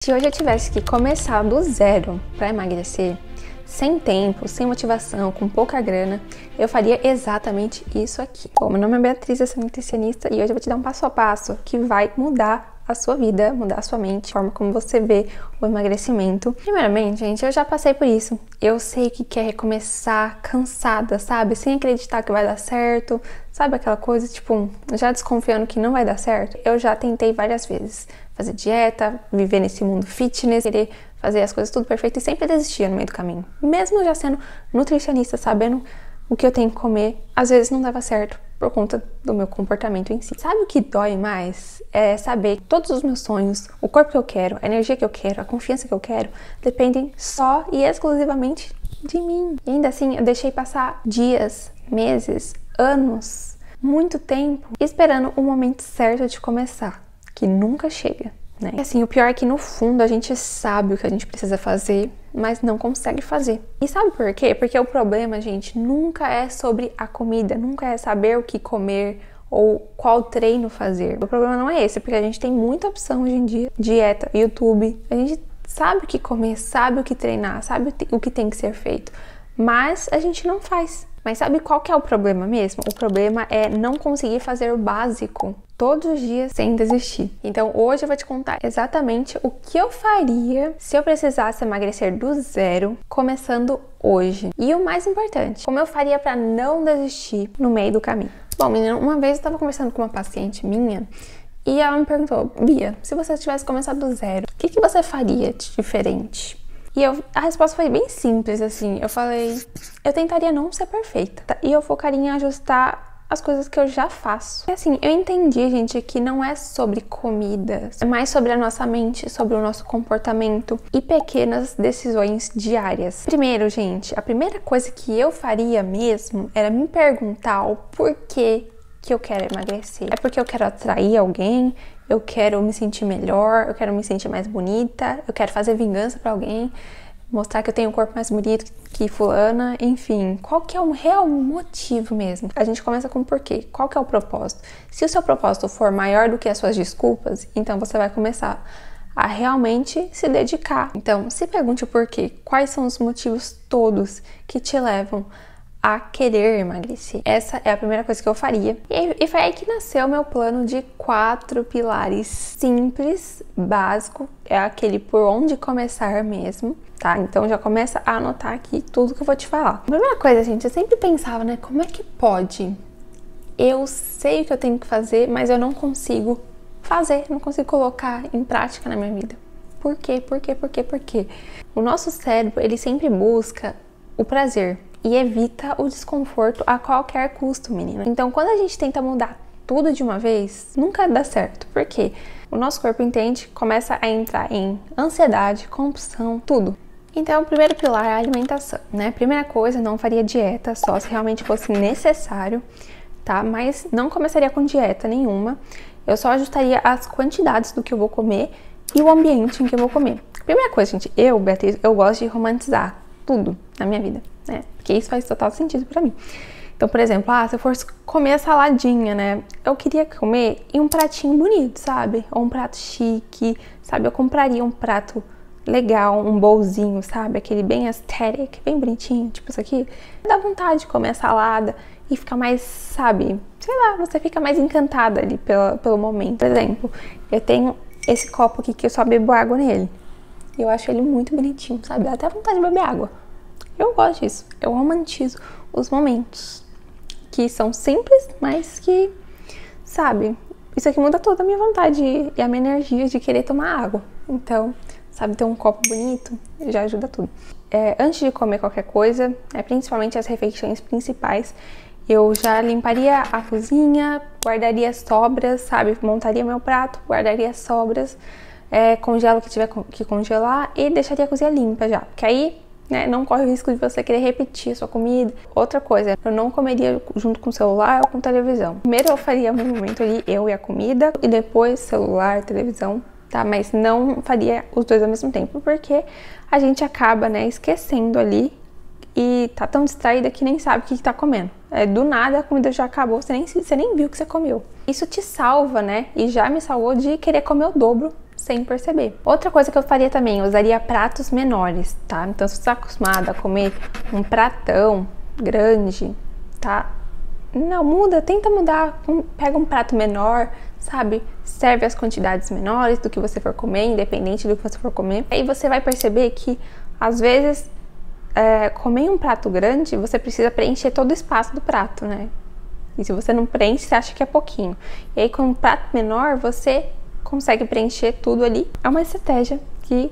Se hoje eu tivesse que começar do zero para emagrecer, sem tempo, sem motivação, com pouca grana, eu faria exatamente isso aqui. Bom, meu nome é Beatriz, eu sou nutricionista e hoje eu vou te dar um passo a passo que vai mudar a sua vida, mudar a sua mente, a forma como você vê o emagrecimento. Primeiramente, gente, eu já passei por isso. Eu sei que quer recomeçar cansada, sabe? Sem acreditar que vai dar certo. Sabe aquela coisa, tipo, já desconfiando que não vai dar certo? Eu já tentei várias vezes fazer dieta, viver nesse mundo fitness, querer fazer as coisas tudo perfeito e sempre desistia no meio do caminho. Mesmo já sendo nutricionista, sabendo o que eu tenho que comer, às vezes não dava certo por conta do meu comportamento em si. Sabe o que dói mais? É saber que todos os meus sonhos, o corpo que eu quero, a energia que eu quero, a confiança que eu quero, dependem só e exclusivamente de mim. E ainda assim, eu deixei passar dias, meses, anos, muito tempo, esperando o momento certo de começar, que nunca chega, né? E assim, o pior é que no fundo a gente sabe o que a gente precisa fazer, mas não consegue fazer. E sabe por quê? Porque o problema, gente, nunca é sobre a comida, nunca é saber o que comer ou qual treino fazer. O problema não é esse, porque a gente tem muita opção hoje em dia, dieta, YouTube, a gente sabe o que comer, sabe o que treinar, sabe o que tem que ser feito, mas a gente não faz. Mas sabe qual que é o problema mesmo? O problema é não conseguir fazer o básico todos os dias sem desistir. Então hoje eu vou te contar exatamente o que eu faria se eu precisasse emagrecer do zero, começando hoje. E o mais importante, como eu faria para não desistir no meio do caminho. Bom, menina, uma vez eu estava conversando com uma paciente minha e ela me perguntou: Bia, se você tivesse começado do zero, o que você faria de diferente? E a resposta foi bem simples, assim. Eu falei, eu tentaria não ser perfeita, tá? E eu focaria em ajustar as coisas que eu já faço. E assim, eu entendi, gente, que não é sobre comida, é mais sobre a nossa mente, sobre o nosso comportamento e pequenas decisões diárias. Primeiro, gente, a primeira coisa que eu faria mesmo era me perguntar o porquê que eu quero emagrecer. É porque eu quero atrair alguém? Eu quero me sentir melhor, eu quero me sentir mais bonita, eu quero fazer vingança pra alguém, mostrar que eu tenho um corpo mais bonito que fulana, enfim. Qual que é o real motivo mesmo? A gente começa com o porquê. Qual que é o propósito? Se o seu propósito for maior do que as suas desculpas, então você vai começar a realmente se dedicar. Então, se pergunte o porquê. Quais são os motivos todos que te levam a querer emagrecer? Essa é a primeira coisa que eu faria. E foi aí que nasceu o meu plano de 4 pilares simples, básico, é aquele por onde começar mesmo, tá? Então já começa a anotar aqui tudo que eu vou te falar. A primeira coisa, gente, eu sempre pensava, né, como é que pode? Eu sei o que eu tenho que fazer, mas eu não consigo fazer, não consigo colocar em prática na minha vida. Por quê? Por quê? Por quê? Por quê? O nosso cérebro, ele sempre busca o prazer e evita o desconforto a qualquer custo, menina. Então, quando a gente tenta mudar tudo de uma vez, nunca dá certo. Por quê? O nosso corpo entende, começa a entrar em ansiedade, compulsão, tudo. Então, o primeiro pilar é a alimentação, né? Primeira coisa, não faria dieta, só se realmente fosse necessário, tá? Mas não começaria com dieta nenhuma. Eu só ajustaria as quantidades do que eu vou comer e o ambiente em que eu vou comer. Primeira coisa, gente, Beatriz, eu gosto de romantizar tudo na minha vida, né? Porque isso faz total sentido pra mim. Então, por exemplo, se eu fosse comer a saladinha, né? Eu queria comer em um pratinho bonito, sabe? Ou um prato chique, sabe? Eu compraria um prato legal, um bowlzinho, sabe? Aquele bem aesthetic, bem bonitinho, tipo isso aqui. Dá vontade de comer a salada e ficar mais, sabe? Sei lá, você fica mais encantada ali pelo momento. Por exemplo, eu tenho esse copo aqui que eu só bebo água nele. Eu acho ele muito bonitinho, sabe? Dá até vontade de beber água. Eu gosto disso. Eu romantizo os momentos que são simples, mas que, sabe? Isso aqui muda toda a minha vontade e a minha energia de querer tomar água. Então, sabe, ter um copo bonito já ajuda tudo. Antes de comer qualquer coisa, principalmente as refeições principais, eu já limparia a cozinha, guardaria sobras, sabe? Montaria meu prato, guardaria sobras. Congelo o que tiver que congelar e deixaria a cozinha limpa já, porque aí, né, não corre o risco de você querer repetir a sua comida. Outra coisa, eu não comeria junto com o celular ou com televisão. Primeiro eu faria um momento ali, eu e a comida, e depois celular, televisão, tá? Mas não faria os dois ao mesmo tempo, porque a gente acaba, né, esquecendo ali e tá tão distraída que nem sabe o que tá comendo. Do nada a comida já acabou, você nem viu o que você comeu. Isso te salva, né? E já me salvou de querer comer o dobro sem perceber. Outra coisa que eu faria também, eu usaria pratos menores, tá? Então, se você está acostumado a comer um pratão grande, tá? Não, muda, tenta mudar, pega um prato menor, sabe? Serve as quantidades menores do que você for comer, independente do que você for comer. Aí você vai perceber que, às vezes, comer um prato grande, você precisa preencher todo o espaço do prato, né? E se você não preenche, você acha que é pouquinho. E aí, com um prato menor, você consegue preencher tudo ali. É uma estratégia que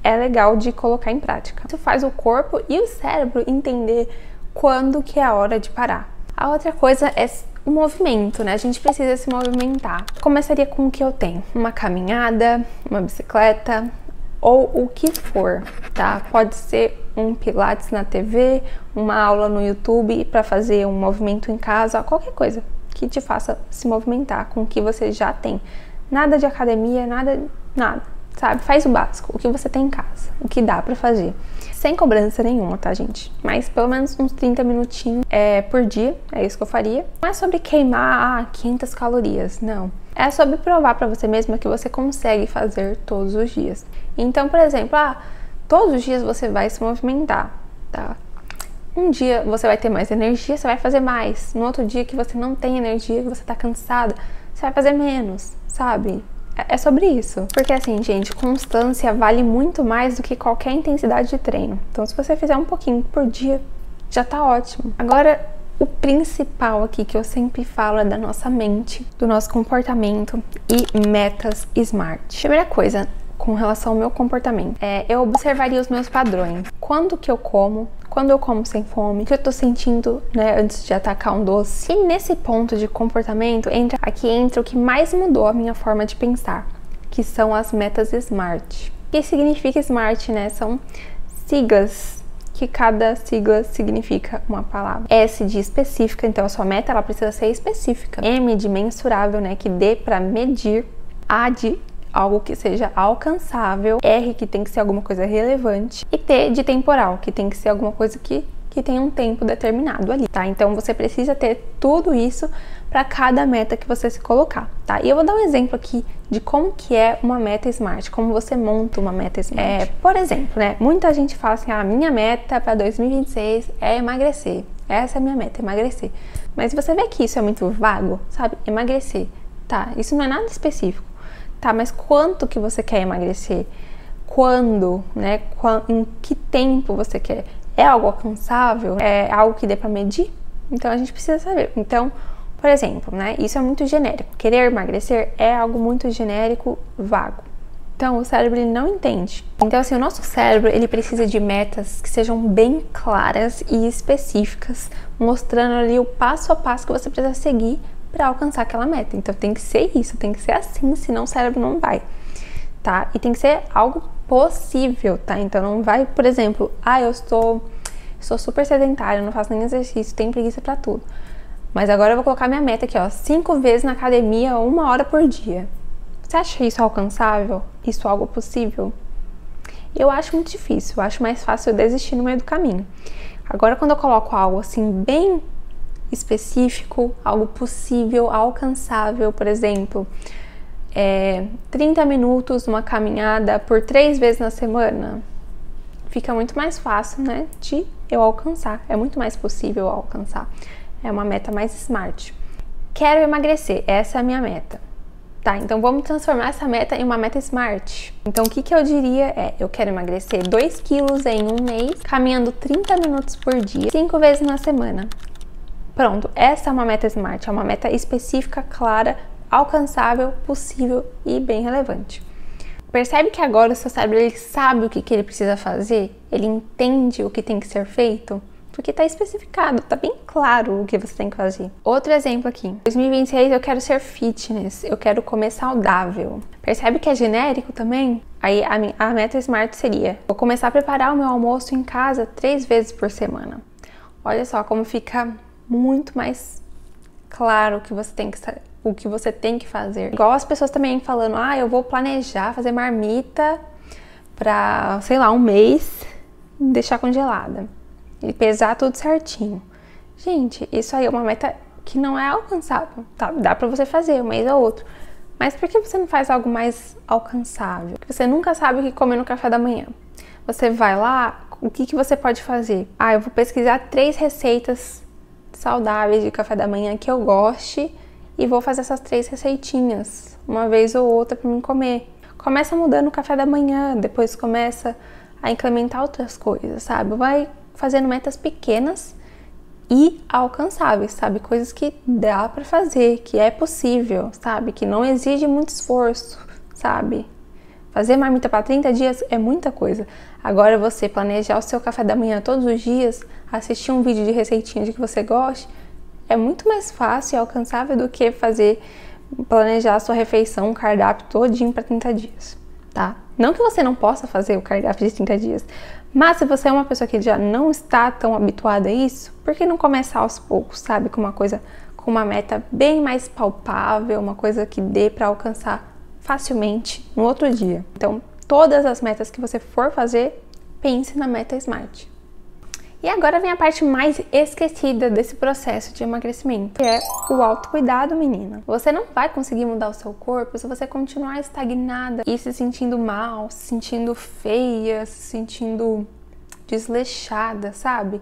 é legal de colocar em prática. Isso faz o corpo e o cérebro entender quando que é a hora de parar. A outra coisa é o movimento, né? A gente precisa se movimentar. Começaria com o que eu tenho. Uma caminhada, uma bicicleta ou o que for, tá? Pode ser um pilates na TV, uma aula no YouTube para fazer um movimento em casa, qualquer coisa que te faça se movimentar com o que você já tem. Nada de academia, nada, sabe? Faz o básico, o que você tem em casa, o que dá pra fazer. Sem cobrança nenhuma, tá, gente? Mas pelo menos uns 30 minutinhos por dia, é isso que eu faria. Não é sobre queimar 500 calorias, não. É sobre provar pra você mesma que você consegue fazer todos os dias. Então, por exemplo, todos os dias você vai se movimentar, tá? Um dia você vai ter mais energia, você vai fazer mais. No outro dia que você não tem energia, que você tá cansada, você vai fazer menos, sabe? É sobre isso. Porque assim, gente, constância vale muito mais do que qualquer intensidade de treino. Então, se você fizer um pouquinho por dia, já tá ótimo. Agora, o principal aqui que eu sempre falo é da nossa mente, do nosso comportamento e metas SMART. Primeira coisa, com relação ao meu comportamento, eu observaria os meus padrões. Quando que eu como? Quando eu como sem fome? O que eu tô sentindo, né, antes de atacar um doce? E nesse ponto de comportamento, entra o que mais mudou a minha forma de pensar, que são as metas SMART. O que significa SMART, né? São siglas, que cada sigla significa uma palavra. S de específica, então a sua meta ela precisa ser específica. M de mensurável, né, que dê para medir. A de algo que seja alcançável, R que tem que ser alguma coisa relevante e T de temporal, que tem que ser alguma coisa que tem um tempo determinado ali, tá? Então você precisa ter tudo isso para cada meta que você se colocar, tá? E eu vou dar um exemplo aqui de como que é uma meta SMART, como você monta uma meta SMART. Por exemplo, né? Muita gente fala assim, minha meta para 2026 é emagrecer. Essa é a minha meta, emagrecer. Mas você vê que isso é muito vago, sabe? Emagrecer, tá? Isso não é nada específico. Tá, mas quanto que você quer emagrecer? Quando, né? Em que tempo você quer? É algo alcançável? É algo que dê pra medir? Então a gente precisa saber. Então, por exemplo, né? Isso é muito genérico. Querer emagrecer é algo muito genérico, vago. Então o cérebro ele não entende. Então assim, o nosso cérebro ele precisa de metas que sejam bem claras e específicas, mostrando ali o passo a passo que você precisa seguir para alcançar aquela meta. Então tem que ser isso, tem que ser assim, senão o cérebro não vai, tá? E tem que ser algo possível, tá? Então não vai, por exemplo, eu sou super sedentária, não faço nem exercício, tenho preguiça para tudo. Mas agora eu vou colocar minha meta aqui, 5 vezes na academia, 1 hora por dia. Você acha isso alcançável? Isso algo possível? Eu acho muito difícil, eu acho mais fácil eu desistir no meio do caminho. Agora quando eu coloco algo assim bem específico, algo possível, alcançável, por exemplo, 30 minutos uma caminhada por 3 vezes na semana, fica muito mais fácil, né, de eu alcançar, é muito mais possível eu alcançar, é uma meta mais SMART. Quero emagrecer, essa é a minha meta, tá? Então vamos transformar essa meta em uma meta SMART. Então o que eu diria eu quero emagrecer 2 quilos em um mês, caminhando 30 minutos por dia, 5 vezes na semana. Pronto, essa é uma meta SMART, é uma meta específica, clara, alcançável, possível e bem relevante. Percebe que agora o seu cérebro ele sabe o que ele precisa fazer? Ele entende o que tem que ser feito? Porque está especificado, está bem claro o que você tem que fazer. Outro exemplo aqui. Em 2026 eu quero ser fitness, eu quero comer saudável. Percebe que é genérico também? Aí a meta SMART seria: vou começar a preparar o meu almoço em casa 3 vezes por semana. Olha só como fica muito mais claro o que você tem que fazer. Igual as pessoas também falando, eu vou planejar fazer marmita pra, sei lá, um mês, deixar congelada e pesar tudo certinho. Gente, isso aí é uma meta que não é alcançável, tá? Dá pra você fazer um mês ou outro, Mas por que você não faz algo mais alcançável? Porque você nunca sabe o que comer no café da manhã. Você vai lá, o que você pode fazer? Eu vou pesquisar 3 receitas saudáveis de café da manhã que eu goste e vou fazer essas 3 receitinhas, uma vez ou outra para mim comer. Começa mudando o café da manhã, depois começa a incrementar outras coisas, sabe? Vai fazendo metas pequenas e alcançáveis, sabe? Coisas que dá pra fazer, que é possível, sabe? Que não exige muito esforço, sabe? Fazer marmita para 30 dias é muita coisa. Agora você planejar o seu café da manhã todos os dias, assistir um vídeo de receitinha de que você goste, é muito mais fácil e alcançável do que planejar a sua refeição, um cardápio todinho para 30 dias, tá? Não que você não possa fazer o cardápio de 30 dias, mas se você é uma pessoa que já não está tão habituada a isso, por que não começar aos poucos, sabe? Com uma meta bem mais palpável, uma coisa que dê para alcançar facilmente no outro dia. Então, todas as metas que você for fazer, pense na meta SMART. E agora vem a parte mais esquecida desse processo de emagrecimento, que é o autocuidado, menina. Você não vai conseguir mudar o seu corpo se você continuar estagnada e se sentindo mal, se sentindo feia, se sentindo desleixada, sabe?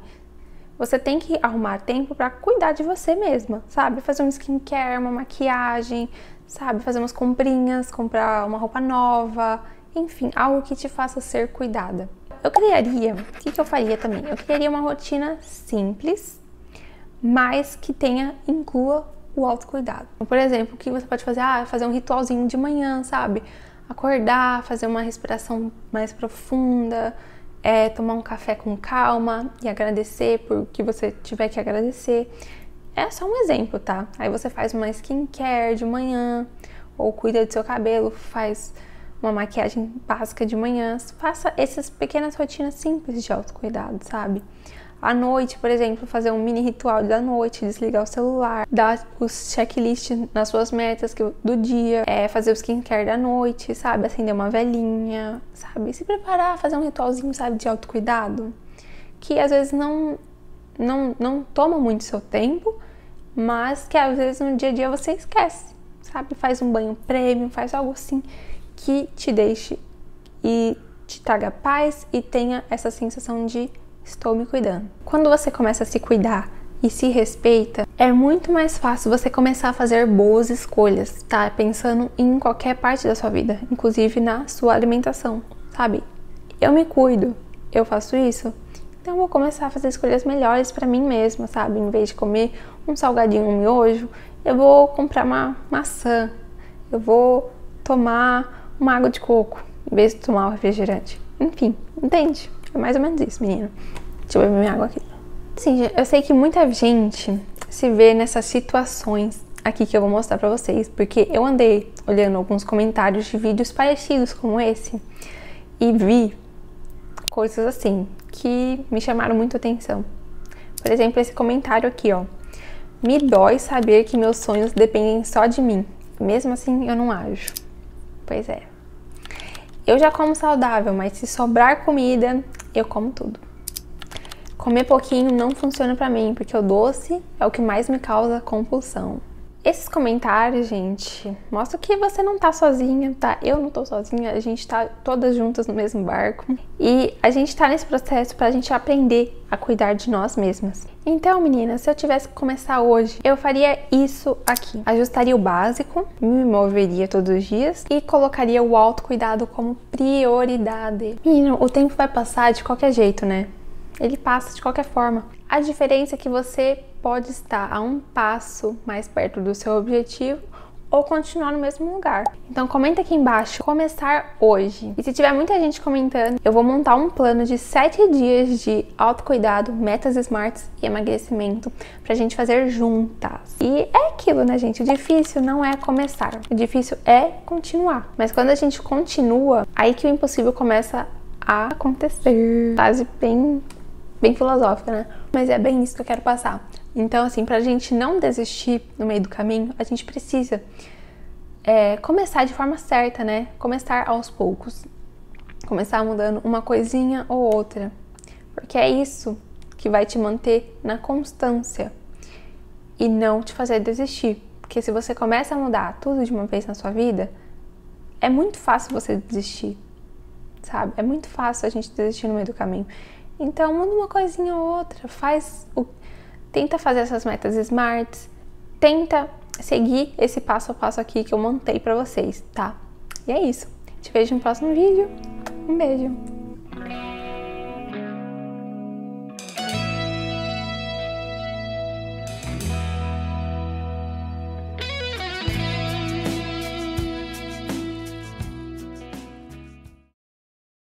Você tem que arrumar tempo pra cuidar de você mesma, sabe? Fazer um skincare, uma maquiagem, sabe? Fazer umas comprinhas, comprar uma roupa nova, enfim, algo que te faça ser cuidada. O que eu faria também? Eu criaria uma rotina simples, mas que inclua o autocuidado. Por exemplo, o que você pode fazer? Fazer um ritualzinho de manhã, sabe? Acordar, fazer uma respiração mais profunda, tomar um café com calma e agradecer por o que você tiver que agradecer. É só um exemplo, tá? Aí você faz uma skincare de manhã, ou cuida do seu cabelo, faz uma maquiagem básica de manhã. Faça essas pequenas rotinas simples de autocuidado, sabe? À noite, por exemplo, fazer um mini ritual da noite, desligar o celular, dar os checklists nas suas metas do dia, fazer o skincare da noite, sabe? Acender uma velinha, sabe? Se preparar, fazer um ritualzinho, sabe, de autocuidado, que às vezes não toma muito seu tempo, mas que às vezes no dia a dia você esquece, sabe? Faz um banho premium, faz algo assim que te deixe e te traga paz e tenha essa sensação de estou me cuidando. Quando você começa a se cuidar e se respeita, é muito mais fácil você começar a fazer boas escolhas, tá? Pensando em qualquer parte da sua vida, inclusive na sua alimentação, sabe? Eu me cuido, eu faço isso, então eu vou começar a fazer escolhas melhores pra mim mesma, sabe? Em vez de comer um salgadinho, um miojo, eu vou comprar uma maçã, eu vou tomar uma água de coco, em vez de tomar um refrigerante. Enfim, entende? É mais ou menos isso, menina. Deixa eu beber minha água aqui. Sim, eu sei que muita gente se vê nessas situações aqui que eu vou mostrar pra vocês, porque eu andei olhando alguns comentários de vídeos parecidos como esse e vi coisas assim que me chamaram muito a atenção. Por exemplo, esse comentário aqui, ó. Me dói saber que meus sonhos dependem só de mim. Mesmo assim, eu não ajo. Pois é. Eu já como saudável, mas se sobrar comida, eu como tudo. Comer pouquinho não funciona pra mim, porque o doce é o que mais me causa compulsão. Esses comentários, gente, mostram que você não tá sozinha, tá? Eu não tô sozinha, a gente tá todas juntas no mesmo barco. E a gente tá nesse processo pra gente aprender a cuidar de nós mesmas. Então, meninas, se eu tivesse que começar hoje, eu faria isso aqui. Ajustaria o básico, me moveria todos os dias e colocaria o autocuidado como prioridade. Menina, o tempo vai passar de qualquer jeito, né? Ele passa de qualquer forma. A diferença é que você pode estar a um passo mais perto do seu objetivo ou continuar no mesmo lugar. Então comenta aqui embaixo, começar hoje. E se tiver muita gente comentando, eu vou montar um plano de 7 dias de autocuidado, metas smarts e emagrecimento pra gente fazer juntas. E é aquilo, né, gente? O difícil não é começar, o difícil é continuar. Mas quando a gente continua, aí que o impossível começa a acontecer. Frase bem filosófica, né? Mas é bem isso que eu quero passar. Então, assim, pra gente não desistir no meio do caminho, a gente precisa começar de forma certa, né? Começar aos poucos. Começar mudando uma coisinha ou outra. Porque é isso que vai te manter na constância e não te fazer desistir. Porque se você começa a mudar tudo de uma vez na sua vida, é muito fácil você desistir, sabe? É muito fácil a gente desistir no meio do caminho. Então, muda uma coisinha ou outra, tenta fazer essas metas smarts, tenta seguir esse passo a passo aqui que eu montei pra vocês, tá? E é isso. Te vejo no próximo vídeo. Um beijo!